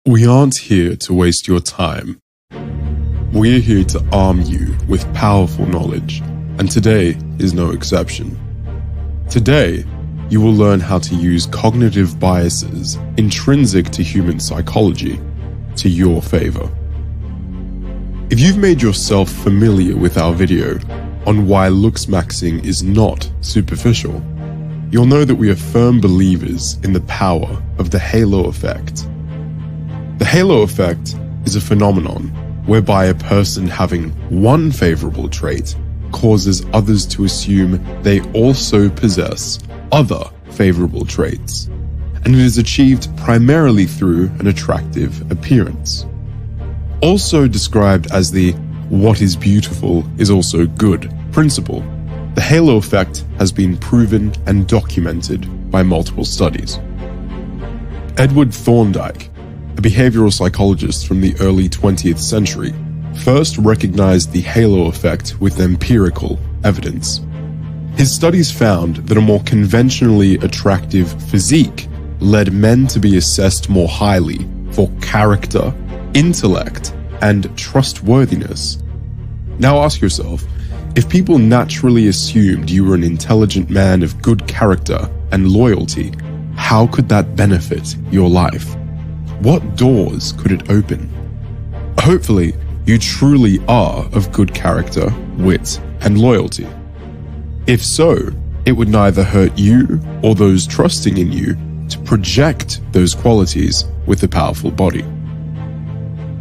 We aren't here to waste your time. We're here to arm you with powerful knowledge, and today is no exception. Today, you will learn how to use cognitive biases intrinsic to human psychology to your favor. If you've made yourself familiar with our video on why Looksmaxxing is not superficial, you'll know that we are firm believers in the power of the halo effect. The halo effect is a phenomenon whereby a person having one favorable trait causes others to assume they also possess other favorable traits, and it is achieved primarily through an attractive appearance. Also described as the "what is beautiful is also good" principle, the halo effect has been proven and documented by multiple studies. Edward Thorndike, a behavioral psychologist from the early 20th century, first recognized the halo effect with empirical evidence. His studies found that a more conventionally attractive physique led men to be assessed more highly for character, intellect, and trustworthiness. Now ask yourself, if people naturally assumed you were an intelligent man of good character and loyalty, how could that benefit your life? What doors could it open? Hopefully, you truly are of good character, wit, and loyalty. If so, it would neither hurt you or those trusting in you to project those qualities with a powerful body.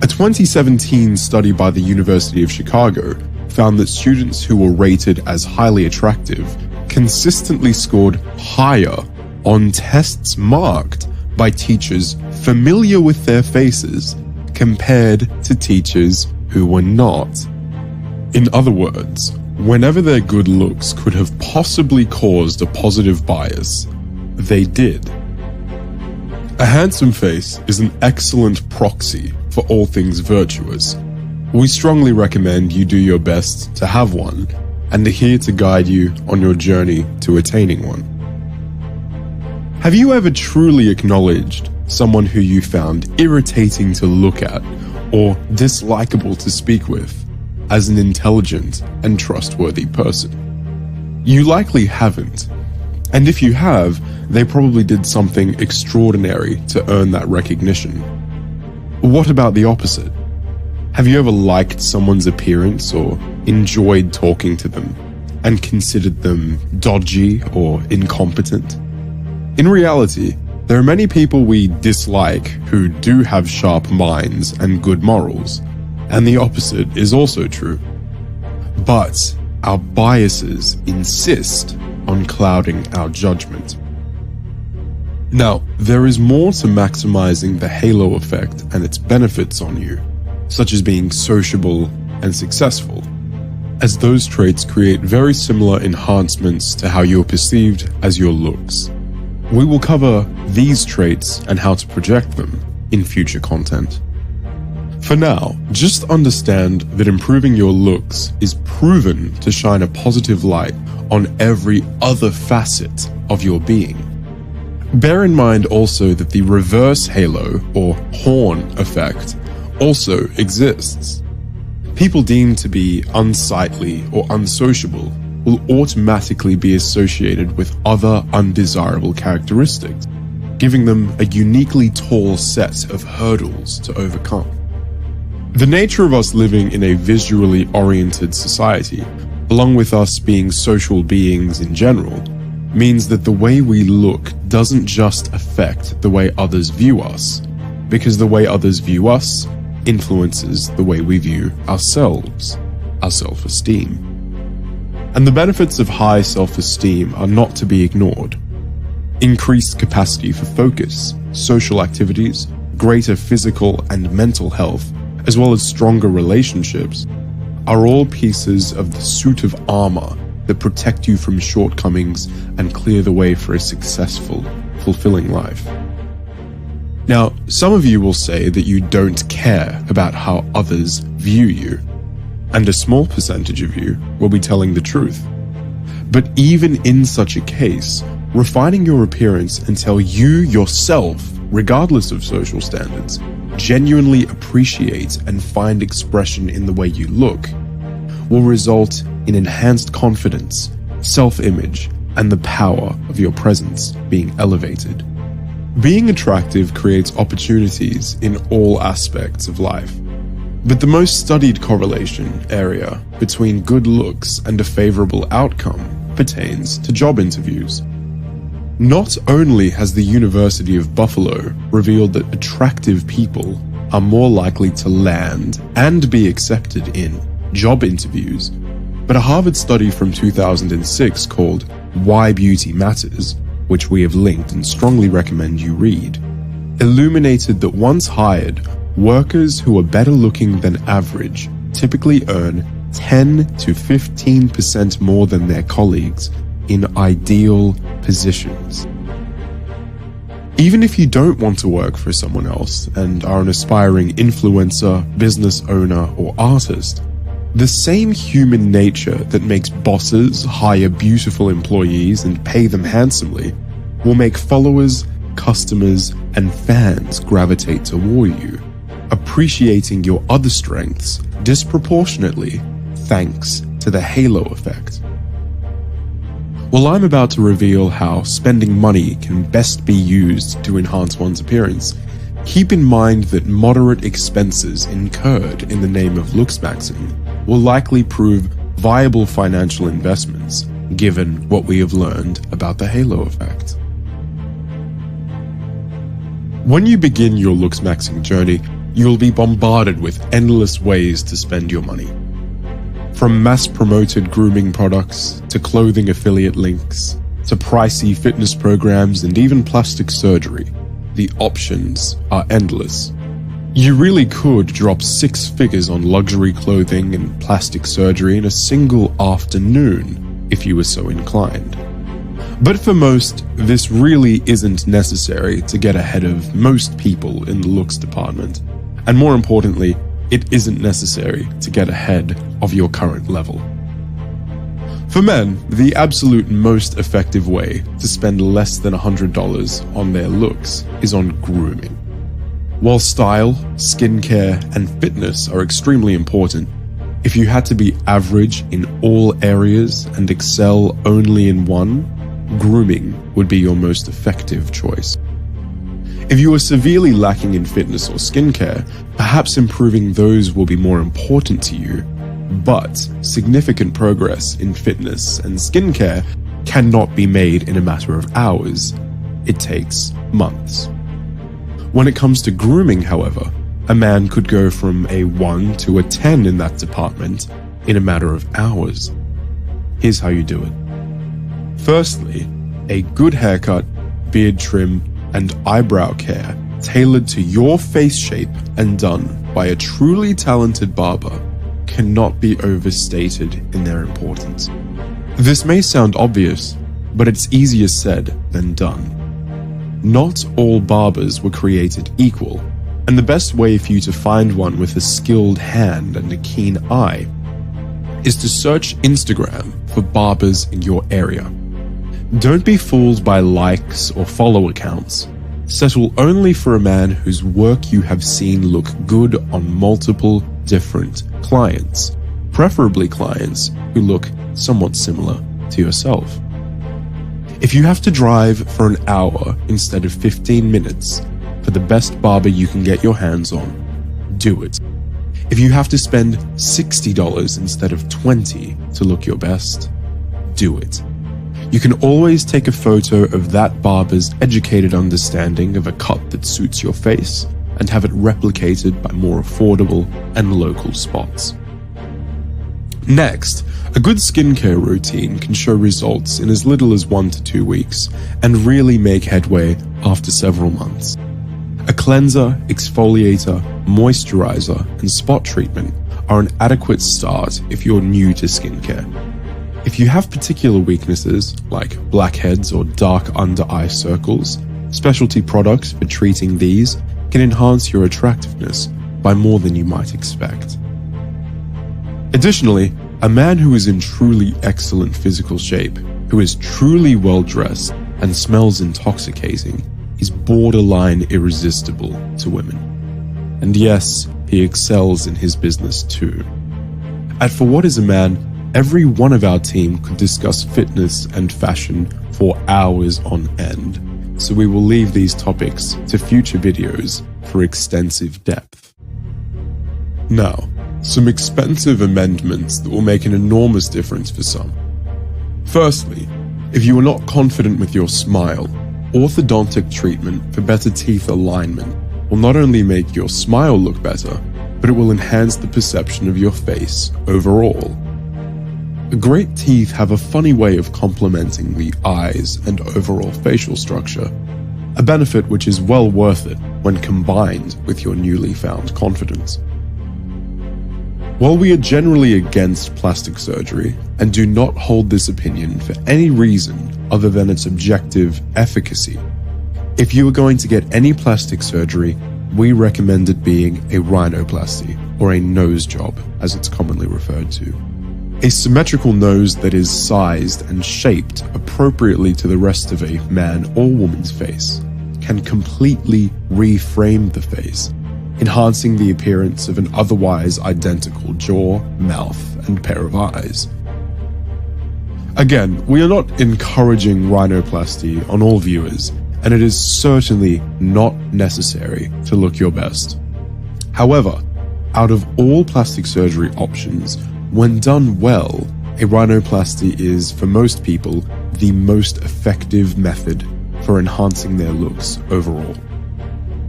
A 2017 study by the University of Chicago found that students who were rated as highly attractive consistently scored higher on tests marked by teachers familiar with their faces compared to teachers who were not. In other words, whenever their good looks could have possibly caused a positive bias, they did. A handsome face is an excellent proxy for all things virtuous. We strongly recommend you do your best to have one, and are here to guide you on your journey to attaining one. Have you ever truly acknowledged someone who you found irritating to look at or dislikable to speak with as an intelligent and trustworthy person? You likely haven't, and if you have, they probably did something extraordinary to earn that recognition. What about the opposite? Have you ever liked someone's appearance or enjoyed talking to them and considered them dodgy or incompetent? In reality, there are many people we dislike who do have sharp minds and good morals, and the opposite is also true. But our biases insist on clouding our judgment. Now, there is more to maximizing the halo effect and its benefits on you, such as being sociable and successful, as those traits create very similar enhancements to how you're perceived as your looks. We will cover these traits and how to project them in future content. For now, just understand that improving your looks is proven to shine a positive light on every other facet of your being. Bear in mind also that the reverse halo or horn effect also exists. People deemed to be unsightly or unsociable will automatically be associated with other undesirable characteristics, giving them a uniquely tall set of hurdles to overcome. The nature of us living in a visually oriented society, along with us being social beings in general, means that the way we look doesn't just affect the way others view us, because the way others view us influences the way we view ourselves, our self-esteem. And the benefits of high self-esteem are not to be ignored. Increased capacity for focus, social activities, greater physical and mental health, as well as stronger relationships, are all pieces of the suit of armor that protect you from shortcomings and clear the way for a successful, fulfilling life. Now, some of you will say that you don't care about how others view you, and a small percentage of you will be telling the truth. But even in such a case, refining your appearance until you yourself regardless of social standards, genuinely appreciate and find expression in the way you look, will result in enhanced confidence, self-image, and the power of your presence being elevated. Being attractive creates opportunities in all aspects of life. But the most studied correlation area between good looks and a favorable outcome pertains to job interviews. Not only has the University of Buffalo revealed that attractive people are more likely to land and be accepted in job interviews, but a Harvard study from 2006 called Why Beauty Matters, which we have linked and strongly recommend you read, illuminated that once hired, workers who are better looking than average typically earn 10 to 15% more than their colleagues in ideal positions. Even if you don't want to work for someone else and are an aspiring influencer, business owner, or artist, the same human nature that makes bosses hire beautiful employees and pay them handsomely will make followers, customers, and fans gravitate toward you, appreciating your other strengths disproportionately thanks to the halo effect. Well, I'm about to reveal how spending money can best be used to enhance one's appearance. Keep in mind that moderate expenses incurred in the name of Looksmaxxing will likely prove viable financial investments, given what we have learned about the halo effect. When you begin your Looksmaxxing journey, you'll be bombarded with endless ways to spend your money. From mass-promoted grooming products, to clothing affiliate links, to pricey fitness programs and even plastic surgery, the options are endless. You really could drop 6 figures on luxury clothing and plastic surgery in a single afternoon if you were so inclined. But for most, this really isn't necessary to get ahead of most people in the looks department. And more importantly, it isn't necessary to get ahead of your current level. For men, the absolute most effective way to spend less than $100 on their looks is on grooming. While style, skincare, and fitness are extremely important, if you had to be average in all areas and excel only in one, grooming would be your most effective choice. If you are severely lacking in fitness or skincare, perhaps improving those will be more important to you, but significant progress in fitness and skincare cannot be made in a matter of hours. It takes months. When it comes to grooming, however, a man could go from a 1 to a 10 in that department in a matter of hours. Here's how you do it. Firstly, a good haircut, beard trim, and eyebrow care tailored to your face shape and done by a truly talented barber cannot be overstated in their importance. This may sound obvious, but it's easier said than done. Not all barbers were created equal, and the best way for you to find one with a skilled hand and a keen eye is to search Instagram for barbers in your area. Don't be fooled by likes or follow accounts. Settle only for a man whose work you have seen look good on multiple different clients, preferably clients who look somewhat similar to yourself. If you have to drive for an hour instead of 15 minutes for the best barber you can get your hands on, do it. If you have to spend $60 instead of $20 to look your best, do it. You can always take a photo of that barber's educated understanding of a cut that suits your face and have it replicated by more affordable and local spots. Next, a good skincare routine can show results in as little as 1 to 2 weeks and really make headway after several months. A cleanser, exfoliator, moisturizer, and spot treatment are an adequate start if you're new to skincare. If you have particular weaknesses, like blackheads or dark under-eye circles, specialty products for treating these can enhance your attractiveness by more than you might expect. Additionally, a man who is in truly excellent physical shape, who is truly well-dressed, and smells intoxicating, is borderline irresistible to women. And yes, he excels in his business too. At For What Is a Man, every one of our team could discuss fitness and fashion for hours on end, so we will leave these topics to future videos for extensive depth. Now, some expensive amendments that will make an enormous difference for some. Firstly, if you are not confident with your smile, orthodontic treatment for better teeth alignment will not only make your smile look better, but it will enhance the perception of your face overall. Great teeth have a funny way of complementing the eyes and overall facial structure, a benefit which is well worth it when combined with your newly found confidence. While we are generally against plastic surgery and do not hold this opinion for any reason other than its objective efficacy, if you are going to get any plastic surgery, we recommend it being a rhinoplasty, or a nose job as it's commonly referred to. A symmetrical nose that is sized and shaped appropriately to the rest of a man or woman's face can completely reframe the face, enhancing the appearance of an otherwise identical jaw, mouth, and pair of eyes. Again, we are not encouraging rhinoplasty on all viewers, and it is certainly not necessary to look your best. However, out of all plastic surgery options, when done well, a rhinoplasty is, for most people, the most effective method for enhancing their looks overall.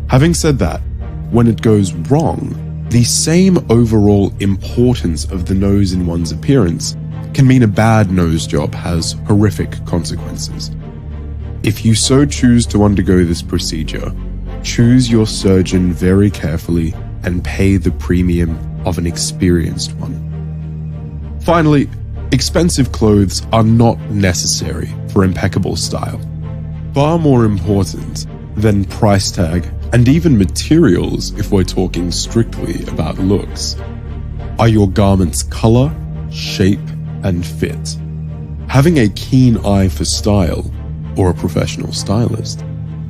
Having said that, when it goes wrong, the same overall importance of the nose in one's appearance can mean a bad nose job has horrific consequences. If you so choose to undergo this procedure, choose your surgeon very carefully and pay the premium of an experienced one. Finally, expensive clothes are not necessary for impeccable style. Far more important than price tag and even materials, if we're talking strictly about looks, are your garment's color, shape, and fit. Having a keen eye for style, or a professional stylist,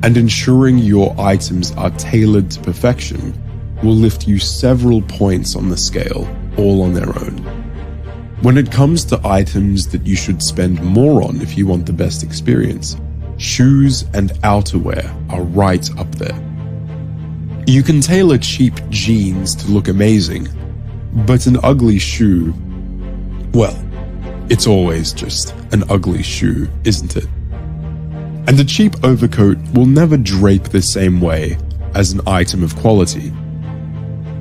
and ensuring your items are tailored to perfection will lift you several points on the scale, all on their own. When it comes to items that you should spend more on if you want the best experience, shoes and outerwear are right up there. You can tailor cheap jeans to look amazing, but an ugly shoe, well, it's always just an ugly shoe, isn't it? And a cheap overcoat will never drape the same way as an item of quality,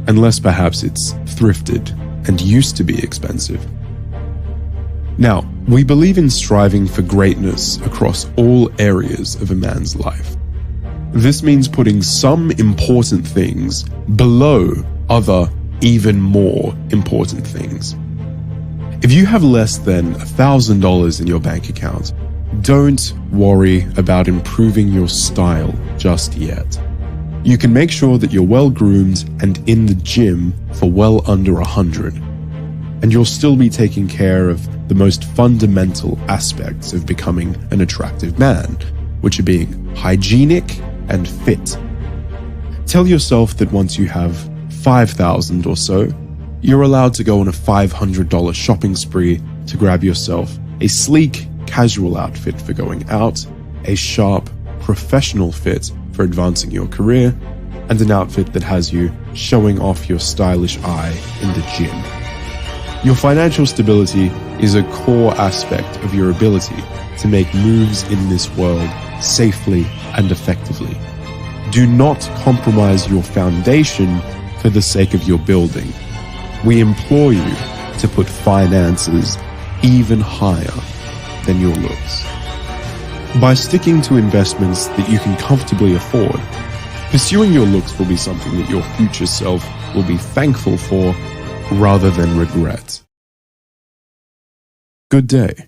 unless perhaps it's thrifted and used to be expensive. Now, we believe in striving for greatness across all areas of a man's life. This means putting some important things below other, even more important things. If you have less than $1,000 in your bank account, don't worry about improving your style just yet. You can make sure that you're well groomed and in the gym for well under 100, and you'll still be taking care of the most fundamental aspects of becoming an attractive man, which are being hygienic and fit. Tell yourself that once you have $5,000 or so, you're allowed to go on a $500 shopping spree to grab yourself a sleek, casual outfit for going out, a sharp, professional fit for advancing your career, and an outfit that has you showing off your stylish eye in the gym. Your financial stability is a core aspect of your ability to make moves in this world safely and effectively. Do not compromise your foundation for the sake of your building. We implore you to put finances even higher than your looks. By sticking to investments that you can comfortably afford, pursuing your looks will be something that your future self will be thankful for rather than regret. Good day.